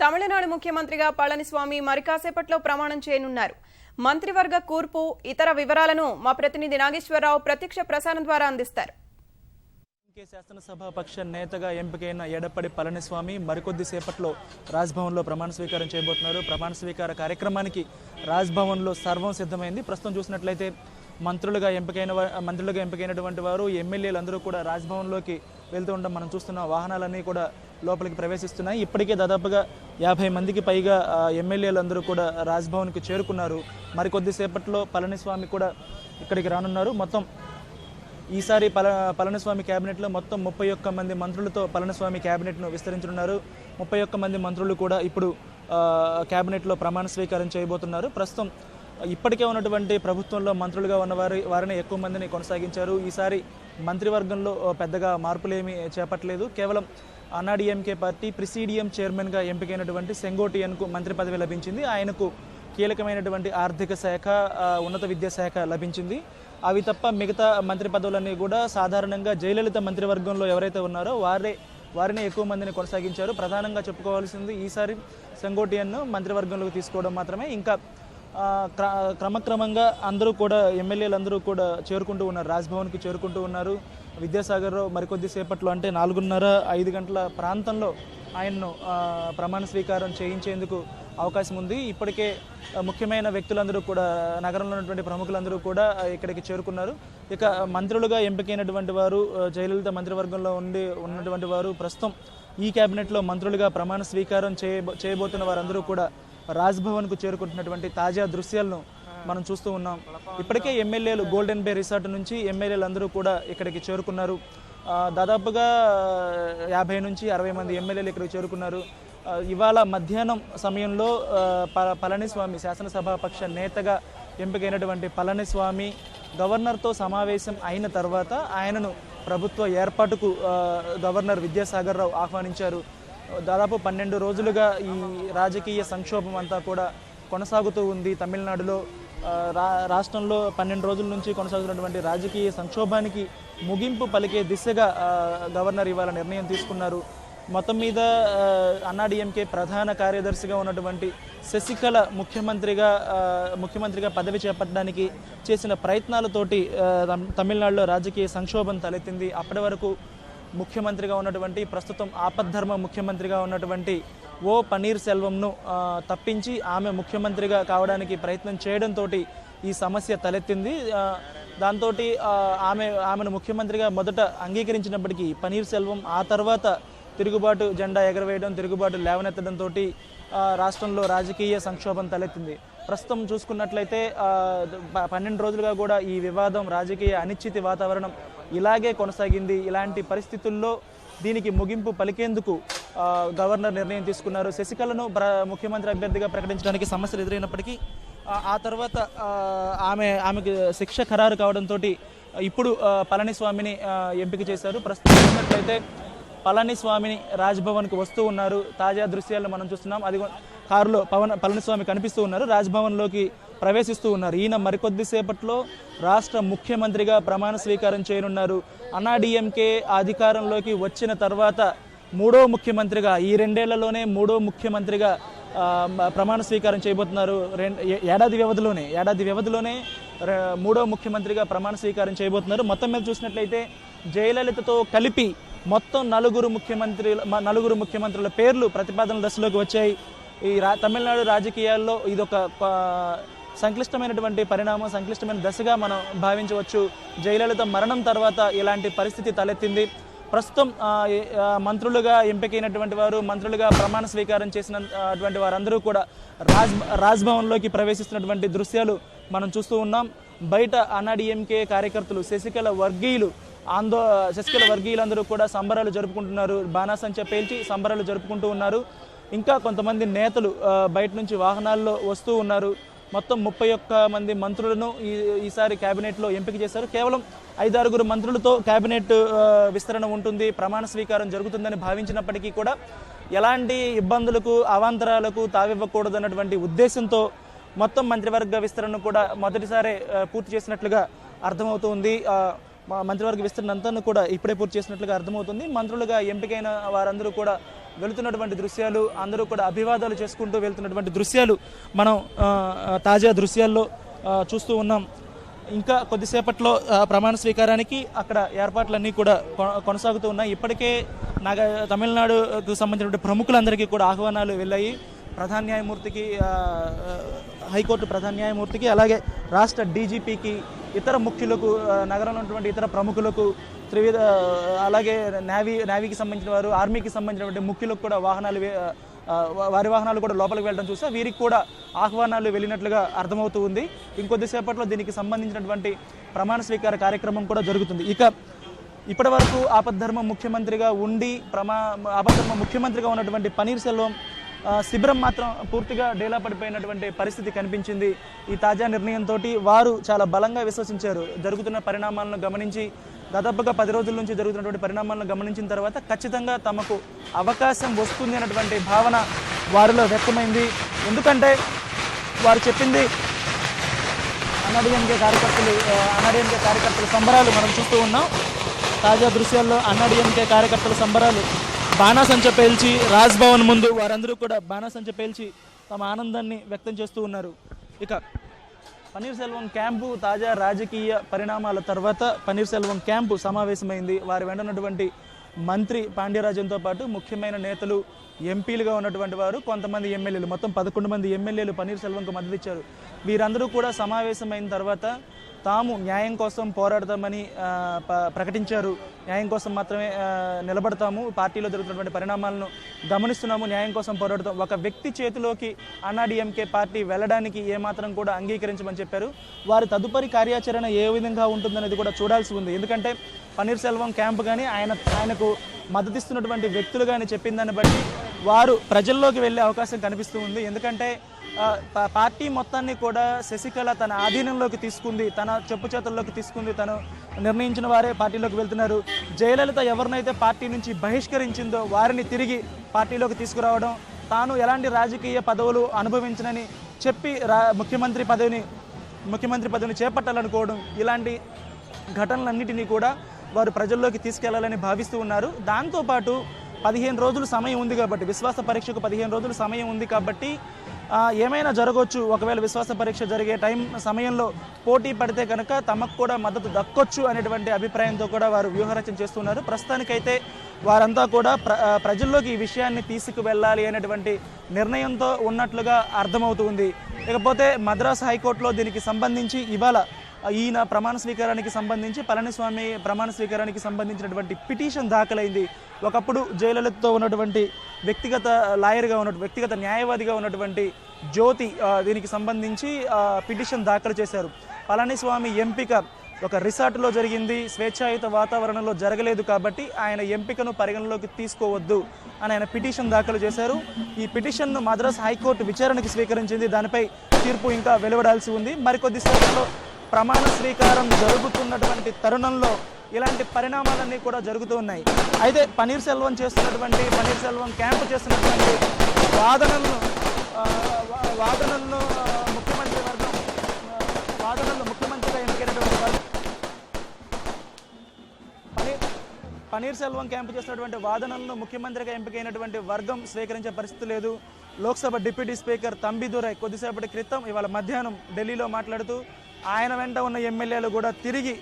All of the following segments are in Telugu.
తమిళనాడు ముఖ్యమంత్రిగా పళనిస్వామి మరికాసేపట్లో ప్రమాణం చేయనున్నారు. మంత్రివర్గ కూర్పు ఇతర వివరాలను మా ప్రతినిధి నాగేశ్వరరావు ప్రత్యక్ష ప్రసారం ద్వారా అందిస్తారు. శాసనసభాపక్ష నేతగా ఎంపికైన ఎడప్పాడి పళనిస్వామి మరికొద్దిసేపట్లో రాజ్భవన్లో ప్రమాణ స్వీకారం చేయబోతున్నారు. ప్రమాణ స్వీకార కార్యక్రమానికి రాజ్భవన్లో సర్వం సిద్ధమైంది. ప్రస్తుతం చూసినట్లయితే మంత్రులుగా ఎంపికైనటువంటి వారు ఎమ్మెల్యేలు అందరూ కూడా రాజ్భవన్లోకి వెళ్తూ ఉండడం మనం చూస్తున్నాం. వాహనాలన్నీ కూడా లోపలికి ప్రవేశిస్తున్నాయి. ఇప్పటికే దాదాపుగా 50 మందికి పైగా ఎమ్మెల్యేలు అందరూ కూడా రాజ్భవన్కి చేరుకున్నారు. మరికొద్దిసేపట్లో పళనిస్వామి కూడా ఇక్కడికి రానున్నారు. మొత్తం ఈసారి పళనిస్వామి క్యాబినెట్లో మొత్తం 31 మంది మంత్రులతో పళనిస్వామి క్యాబినెట్ను విస్తరించనున్నారు. 31 మంది మంత్రులు కూడా ఇప్పుడు క్యాబినెట్లో ప్రమాణ స్వీకారం చేయబోతున్నారు. ప్రస్తుతం ఇప్పటికే ఉన్నటువంటి ప్రభుత్వంలో మంత్రులుగా ఉన్న వారిని ఎక్కువ మందిని కొనసాగించారు. ఈసారి మంత్రివర్గంలో పెద్దగా మార్పులేమీ చేపట్టలేదు. కేవలం అన్నాడీఎంకే పార్టీ ప్రిసీడియం చైర్మన్గా ఎంపికైనటువంటి సెంగోటియన్కు మంత్రి పదవి లభించింది. ఆయనకు కీలకమైనటువంటి ఆర్థిక శాఖ, ఉన్నత విద్యాశాఖ లభించింది. అవి తప్ప మిగతా మంత్రి పదవులన్నీ కూడా సాధారణంగా జయలలిత మంత్రివర్గంలో ఎవరైతే ఉన్నారో వారిని ఎక్కువ మందిని కొనసాగించారు. ప్రధానంగా చెప్పుకోవాల్సింది ఈసారి సెంగోటియన్ను మంత్రివర్గంలోకి తీసుకోవడం మాత్రమే. ఇంకా క్రమక్రమంగా అందరూ కూడా ఎమ్మెల్యేలందరూ కూడా చేరుకుంటూ ఉన్నారు, రాజ్భవన్కి చేరుకుంటూ ఉన్నారు. విద్యాసాగర్రావు మరికొద్ది సేపట్లో అంటే 4:30-5 గంటల ప్రాంతంలో ఆయన్ను ప్రమాణ స్వీకారం చేయించేందుకు అవకాశం ఉంది. ఇప్పటికే ముఖ్యమైన వ్యక్తులందరూ కూడా, నగరంలో ఉన్నటువంటి ప్రముఖులందరూ కూడా ఇక్కడికి చేరుకున్నారు. ఇక మంత్రులుగా ఎంపికైనటువంటి వారు, జయలలిత మంత్రివర్గంలో ఉన్నటువంటి వారు ప్రస్తుతం ఈ క్యాబినెట్లో మంత్రులుగా ప్రమాణ స్వీకారం చేయబోతున్న వారందరూ కూడా రాజ్భవన్కు చేరుకుంటున్నటువంటి తాజా దృశ్యాలను మనం చూస్తూ ఉన్నాం. ఇప్పటికే ఎమ్మెల్యేలు గోల్డెన్ బే రిసార్ట్ నుంచి ఎమ్మెల్యేలు అందరూ కూడా ఇక్కడికి చేరుకున్నారు. దాదాపుగా 50 నుంచి 60 మంది ఎమ్మెల్యేలు ఇక్కడికి చేరుకున్నారు. ఇవాళ మధ్యాహ్నం సమయంలో పళనిస్వామి శాసనసభాపక్ష నేతగా ఎంపికైనటువంటి పళనిస్వామి గవర్నర్తో సమావేశం అయిన తర్వాత ఆయనను ప్రభుత్వ ఏర్పాటుకు గవర్నర్ విద్యాసాగర్రావు ఆహ్వానించారు. దాదాపు 12 రోజులుగా ఈ రాజకీయ సంక్షోభం అంతా కూడా కొనసాగుతూ ఉంది. తమిళనాడులో రాష్ట్రంలో 12 రోజుల నుంచి కొనసాగుతున్నటువంటి రాజకీయ సంక్షోభానికి ముగింపు పలికే దిశగా గవర్నర్ ఇవాళ నిర్ణయం తీసుకున్నారు. మొత్తం మీద అన్నాడీఎంకే ప్రధాన కార్యదర్శిగా ఉన్నటువంటి శశికళ ముఖ్యమంత్రిగా పదవి చేపట్టడానికి చేసిన ప్రయత్నాలతోటి తమిళనాడులో రాజకీయ సంక్షోభం తలెత్తింది. అప్పటి వరకు ముఖ్యమంత్రిగా ఉన్నటువంటి, ప్రస్తుతం ఆపద్ధర్మ ముఖ్యమంత్రిగా ఉన్నటువంటి ఓ పన్నీర్ సెల్వంను తప్పించి ఆమె ముఖ్యమంత్రిగా కావడానికి ప్రయత్నం చేయడంతో ఈ సమస్య తలెత్తింది. దాంతో ఆమెను ముఖ్యమంత్రిగా మొదట అంగీకరించినప్పటికీ పన్నీర్ సెల్వం ఆ తర్వాత తిరుగుబాటు జెండా ఎగరవేయడం, తిరుగుబాటు లేవనెత్తడంతో రాష్ట్రంలో రాజకీయ సంక్షోభం తలెత్తింది. ప్రస్తుతం చూసుకున్నట్లయితే 12 రోజులుగా కూడా ఈ వివాదం, రాజకీయ అనిశ్చితి వాతావరణం ఇలాగే కొనసాగింది. ఇలాంటి పరిస్థితుల్లో దీనికి ముగింపు పలికేందుకు గవర్నర్ నిర్ణయం తీసుకున్నారు. శశికళను ముఖ్యమంత్రి అభ్యర్థిగా ప్రకటించడానికి సమస్యలు ఎదురైనప్పటికీ ఆ తర్వాత ఆమెకు శిక్ష ఖరారు కావడంతో ఇప్పుడు పళనిస్వామిని ఎంపిక చేశారు. ప్రస్తుతం చూసినట్లయితే పళనిస్వామిని రాజ్భవన్కు వస్తూ ఉన్నారు. తాజా దృశ్యాలను మనం చూస్తున్నాం. అది కారులో పళనిస్వామి కనిపిస్తూ ఉన్నారు. రాజ్భవన్లోకి ప్రవేశిస్తూ ఉన్నారు. ఈయన మరికొద్దిసేపట్లో రాష్ట్ర ముఖ్యమంత్రిగా ప్రమాణ స్వీకారం చేయనున్నారు. అన్నాడీఎంకే అధికారంలోకి వచ్చిన తర్వాత మూడో ముఖ్యమంత్రిగా, ఈ 2 ఏళ్లలోనే మూడో ముఖ్యమంత్రిగా ప్రమాణ స్వీకారం చేయబోతున్నారు. ఏడాది వ్యవధిలోనే మూడో ముఖ్యమంత్రిగా ప్రమాణ స్వీకారం చేయబోతున్నారు. మొత్తం మీద చూసినట్లయితే జయలలితతో కలిపి మొత్తం నలుగురు ముఖ్యమంత్రుల పేర్లు ప్రతిపాదన దశలోకి వచ్చాయి. ఈ తమిళనాడు రాజకీయాల్లో ఇదొక సంక్లిష్టమైనటువంటి పరిణామం, సంక్లిష్టమైన దశగా మనం భావించవచ్చు. జయలలిత మరణం తర్వాత ఇలాంటి పరిస్థితి తలెత్తింది. ప్రస్తుతం మంత్రులుగా ఎంపికైనటువంటి వారు, మంత్రులుగా ప్రమాణ స్వీకారం చేసినటువంటి వారందరూ కూడా రాజ్భవన్లోకి ప్రవేశిస్తున్నటువంటి దృశ్యాలు మనం చూస్తూ ఉన్నాం. బయట అన్నాడీఎంకే కార్యకర్తలు, శశికళ వర్గీయులందరూ కూడా సంబరాలు జరుపుకుంటున్నారు. బాణాసంచా పేల్చి సంబరాలు జరుపుకుంటూ ఉన్నారు. ఇంకా కొంతమంది నేతలు బయట నుంచి వాహనాల్లో వస్తూ ఉన్నారు. మొత్తం 31 మంది మంత్రులను ఈసారి క్యాబినెట్లో ఎంపిక చేశారు. కేవలం 5-6 మంత్రులతో క్యాబినెట్ విస్తరణ ఉంటుంది, ప్రమాణ స్వీకారం జరుగుతుందని భావించినప్పటికీ కూడా ఎలాంటి ఇబ్బందులకు, అవాంతరాలకు తావివ్వకూడదన్నటువంటి ఉద్దేశంతో మొత్తం మంత్రివర్గ విస్తరణను కూడా మొదటిసారి పూర్తి చేసినట్లుగా అర్థమవుతుంది. మంత్రివర్గ విస్తరణ అంతా కూడా ఇప్పుడే పూర్తి చేసినట్లుగా అర్థమవుతుంది. మంత్రులుగా ఎంపికైన వారందరూ కూడా వెళుతున్నటువంటి దృశ్యాలు, అందరూ కూడా అభివాదాలు చేసుకుంటూ వెళ్తున్నటువంటి దృశ్యాలు మనం తాజా దృశ్యాల్లో చూస్తూ ఉన్నాం. ఇంకా కొద్దిసేపట్లో ప్రమాణ స్వీకారానికి అక్కడ ఏర్పాట్లన్నీ కూడా కొనసాగుతూ ఉన్నాయి. ఇప్పటికే తమిళనాడుకు సంబంధించిన ప్రముఖులందరికీ కూడా ఆహ్వానాలు వెళ్ళాయి. ప్రధాన న్యాయమూర్తికి, హైకోర్టు ప్రధాన న్యాయమూర్తికి, అలాగే రాష్ట్ర డీజీపీకి, ఇతర ముఖ్యులకు, నగరంలో ఉన్నటువంటి ఇతర ప్రముఖులకు, త్రివిధ అలాగే నేవీకి సంబంధించిన వారు, ఆర్మీకి సంబంధించినటువంటి ముఖ్యులకు కూడా వారి వాహనాలు కూడా లోపలికి వెళ్ళడం చూసా వీరికి కూడా ఆహ్వానాలు వెళ్ళినట్లుగా అర్థమవుతూ ఉంది. ఇంకొద్దిసేపట్లో దీనికి సంబంధించినటువంటి ప్రమాణ స్వీకార కార్యక్రమం కూడా జరుగుతుంది. ఇక ఇప్పటి వరకు ఆపద్ధర్మ ముఖ్యమంత్రిగా ఉన్నటువంటి పన్నీర్ సెల్వం శిబిరం మాత్రం పూర్తిగా డేలా పడిపోయినటువంటి పరిస్థితి కనిపించింది. ఈ తాజా నిర్ణయంతో వారు చాలా బలంగా విశ్వసించారు. జరుగుతున్న పరిణామాలను గమనించి, దాదాపుగా 10 రోజుల నుంచి జరుగుతున్నటువంటి పరిణామాలను గమనించిన తర్వాత ఖచ్చితంగా తమకు అవకాశం వస్తుంది అన్నటువంటి భావన వారిలో వ్యక్తమైంది. ఎందుకంటే వారు చెప్పింది అన్నాడీఎంకే కార్యకర్తల సంబరాలు మనం చూస్తూ ఉన్నాం. తాజా దృశ్యాల్లో అన్నాడీఎంకే కార్యకర్తల సంబరాలు బాణాసంచ పేల్చి రాజ్భవన్ ముందు వారందరూ కూడా బాణాసంచ పేల్చి తమ ఆనందాన్ని వ్యక్తం చేస్తూ ఉన్నారు. ఇక పన్నీర్ సెల్వం క్యాంపు తాజా రాజకీయ పరిణామాల తర్వాత పన్నీర్ సెల్వం క్యాంపు సమావేశమైంది. వారి వెంట ఉన్నటువంటి మంత్రి పాండ్యరాజన్తో పాటు ముఖ్యమైన నేతలు, ఎంపీలుగా ఉన్నటువంటి వారు, కొంతమంది ఎమ్మెల్యేలు, మొత్తం 11 మంది ఎమ్మెల్యేలు పన్నీర్ సెల్వంకు మద్దతు ఇచ్చారు. వీరందరూ కూడా సమావేశమైన తర్వాత తాము న్యాయం కోసం పోరాడతామని ప్రకటించారు. న్యాయం కోసం మాత్రమే నిలబడతాము, పార్టీలో జరుగుతున్నటువంటి పరిణామాలను గమనిస్తున్నాము, న్యాయం కోసం పోరాడతాం. ఒక వ్యక్తి చేతిలోకి అన్నాడీఎంకే పార్టీ వెళ్ళడానికి ఏమాత్రం కూడా అంగీకరించమని చెప్పారు. వారి తదుపరి కార్యాచరణ ఏ విధంగా ఉంటుందనేది కూడా చూడాల్సి ఉంది. ఎందుకంటే పన్నీర్ సెల్వం క్యాంపు కానీ ఆయనకు మద్దతిస్తున్నటువంటి వ్యక్తులు కానీ చెప్పిన దాన్ని బట్టి వారు ప్రజల్లోకి వెళ్ళే అవకాశం కనిపిస్తూ ఉంది. ఎందుకంటే పార్టీ మొత్తాన్ని కూడా శశికళ తన ఆధీనంలోకి తీసుకుంది, తన చెప్పు చేతుల్లోకి తీసుకుంది, తను నిర్ణయించిన వారే పార్టీలోకి వెళ్తున్నారు. జయలలిత ఎవరినైతే పార్టీ నుంచి బహిష్కరించిందో వారిని తిరిగి పార్టీలోకి తీసుకురావడం, తాను ఎలాంటి రాజకీయ పదవులు అనుభవించనని చెప్పి ముఖ్యమంత్రి పదవిని చేపట్టాలనుకోవడం, ఇలాంటి ఘటనలన్నిటినీ కూడా వారు ప్రజల్లోకి తీసుకెళ్లాలని భావిస్తూ ఉన్నారు. దాంతోపాటు 15 రోజులు సమయం ఉంది కాబట్టి, విశ్వాస పరీక్షకు 15 రోజులు సమయం ఉంది కాబట్టి ఏమైనా జరగవచ్చు. ఒకవేళ విశ్వాస పరీక్ష జరిగే సమయంలో పోటీ పడితే కనుక తమకు కూడా మద్దతు దక్కొచ్చు అనేటువంటి అభిప్రాయంతో కూడా వారు వ్యూహరచన చేస్తున్నారు. ప్రస్తుతానికైతే వారంతా కూడా ప్రజల్లోకి ఈ విషయాన్ని తీసుకువెళ్ళాలి అనేటువంటి నిర్ణయంతో ఉన్నట్లుగా అర్థమవుతుంది. ఇకపోతే మద్రాసు హైకోర్టులో దీనికి సంబంధించి ఇవాళ ఈయన ప్రమాణ స్వీకారానికి సంబంధించి, పళనిస్వామి ప్రమాణ స్వీకారానికి సంబంధించినటువంటి పిటిషన్ దాఖలైంది. ఒకప్పుడు జయలలితతో ఉన్నటువంటి వ్యక్తిగత న్యాయవాదిగా ఉన్నటువంటి జ్యోతి దీనికి సంబంధించి పిటిషన్ దాఖలు చేశారు. పళనిస్వామి ఎంపిక ఒక రిసార్ట్లో జరిగింది, స్వేచ్ఛాయుత వాతావరణంలో జరగలేదు కాబట్టి ఆయన ఎంపికను పరిగణలోకి తీసుకోవద్దు అని ఆయన పిటిషన్ దాఖలు చేశారు. ఈ పిటిషన్ను మద్రాసు హైకోర్టు విచారణకి స్వీకరించింది. దానిపై తీర్పు ఇంకా వెలువడాల్సి ఉంది. మరికొద్ది సేపట్లో ప్రమాణ స్వీకారం జరుగుతున్నటువంటి తరుణంలో ఇలాంటి పరిణామాలన్నీ కూడా జరుగుతూ ఉన్నాయి. అయితే పన్నీర్ సెల్వం క్యాంపు చేస్తున్నటువంటి వాదనలను ముఖ్యమంత్రిగా ఎన్నికైనటువంటి పన్నీర్ సెల్వం క్యాంపు చేస్తున్నటువంటి వాదనలను ముఖ్యమంత్రిగా ఎంపికైనటువంటి వర్గం స్వీకరించే పరిస్థితి లేదు. లోక్సభ డిప్యూటీ స్పీకర్ తంబిదురై కొద్దిసేపటి క్రితం ఇవాళ మధ్యాహ్నం ఢిల్లీలో మాట్లాడుతూ ఆయన వెంట ఉన్న ఎమ్మెల్యేలు కూడా తిరిగి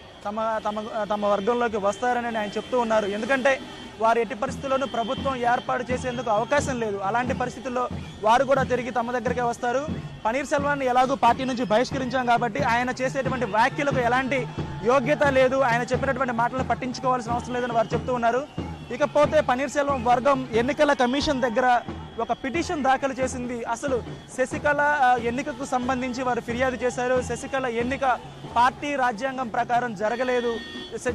తమ వర్గంలోకి వస్తారని ఆయన చెప్తూ ఉన్నారు. ఎందుకంటే వారు ఎట్టి పరిస్థితుల్లోనూ ప్రభుత్వం ఏర్పాటు చేసేందుకు అవకాశం లేదు. అలాంటి పరిస్థితుల్లో వారు కూడా తిరిగి తమ దగ్గరికే వస్తారు. పన్నీర్ సెల్వాన్ని ఎలాగూ పార్టీ నుంచి బహిష్కరించాం కాబట్టి ఆయన చేసేటువంటి వ్యాఖ్యలకు ఎలాంటి యోగ్యత లేదు, ఆయన చెప్పినటువంటి మాటలను పట్టించుకోవాల్సిన అవసరం లేదని వారు చెప్తూ ఉన్నారు. ఇకపోతే పన్నీర్ సెల్వం వర్గం ఎన్నికల కమిషన్ దగ్గర ఒక పిటిషన్ దాఖలు చేసింది. అసలు శశికళ ఎన్నికకు సంబంధించి వారు ఫిర్యాదు చేశారు. శశికళ ఎన్నిక పార్టీ రాజ్యాంగం ప్రకారం జరగలేదు.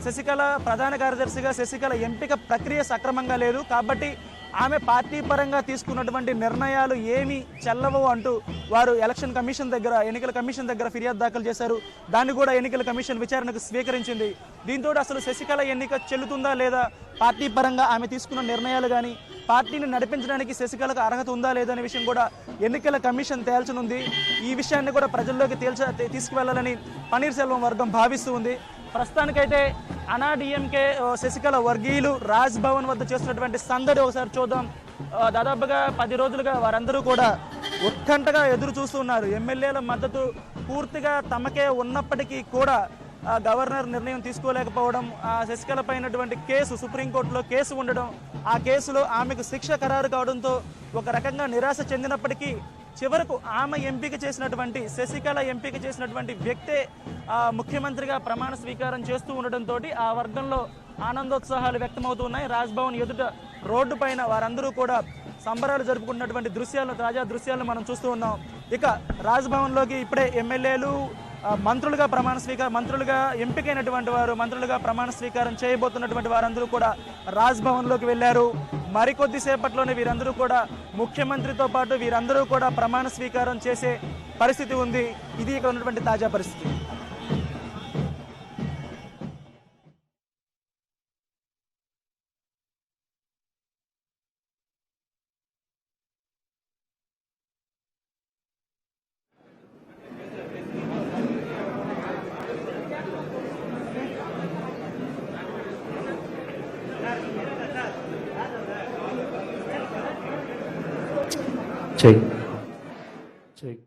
శశికళ ప్రధాన కార్యదర్శిగా శశికళ ఎంపిక ప్రక్రియ సక్రమంగా లేదు కాబట్టి ఆమె పార్టీ పరంగా తీసుకున్నటువంటి నిర్ణయాలు ఏమీ చెల్లవు అంటూ వారు ఎన్నికల కమిషన్ దగ్గర ఫిర్యాదు దాఖలు చేశారు. దాన్ని కూడా ఎన్నికల కమిషన్ విచారణకు స్వీకరించింది. దీంతో అసలు శశికళ ఎన్నిక చెల్లుతుందా లేదా, పార్టీ పరంగా ఆమె తీసుకున్న నిర్ణయాలు కానీ పార్టీని నడిపించడానికి శశికళకు అర్హత ఉందా లేదనే విషయం కూడా ఎన్నికల కమిషన్ తేల్చనుంది. ఈ విషయాన్ని కూడా ప్రజల్లోకి తీసుకువెళ్లాలని పన్నీర్ సెల్వం వర్గం భావిస్తూ ఉంది. ప్రస్తుతానికైతే అన్నాడీఎంకే శశికళ వర్గీయులు రాజ్ భవన్ వద్ద చేస్తున్నటువంటి సందడి ఒకసారి చూద్దాం. దాదాపుగా 10 రోజులుగా వారందరూ కూడా ఉత్కంఠగా ఎదురు చూస్తున్నారు. ఎమ్మెల్యేల మద్దతు పూర్తిగా తమకే ఉన్నప్పటికీ కూడా గవర్నర్ నిర్ణయం తీసుకోలేకపోవడం, శశికళ పైనటువంటి కేసు సుప్రీంకోర్టులో కేసు ఉండడం, ఆ కేసులో ఆమెకు శిక్ష ఖరారు కావడంతో ఒక రకంగా నిరాశ చెందినప్పటికీ చివరకు ఆమె ఎంపిక చేసినటువంటి శశికళ ఎంపిక చేసినటువంటి వ్యక్తే ముఖ్యమంత్రిగా ప్రమాణ స్వీకారం చేస్తూ ఉండడంతో ఆ వర్గంలో ఆనందోత్సాహాలు వ్యక్తమవుతున్నాయి. రాజ్భవన్ ఎదుట రోడ్డు పైన వారందరూ కూడా సంబరాలు జరుపుకున్నటువంటి తాజా దృశ్యాలను మనం చూస్తూ ఉన్నాం. ఇక రాజ్భవన్లోకి ఇప్పుడే ఎమ్మెల్యేలు మంత్రులుగా ఎంపికైనటువంటి వారు మంత్రులుగా ప్రమాణ స్వీకారం చేయబోతున్నటువంటి వారందరూ కూడా రాజ్భవన్లోకి వెళ్ళారు. మరికొద్ది సేపట్లోనే వీరందరూ కూడా ముఖ్యమంత్రితో పాటు వీరందరూ కూడా ప్రమాణ స్వీకారం చేసే పరిస్థితి ఉంది. ఇది ఇక్కడ ఉన్నటువంటి తాజా పరిస్థితి. చెయ్యి చెయ్యి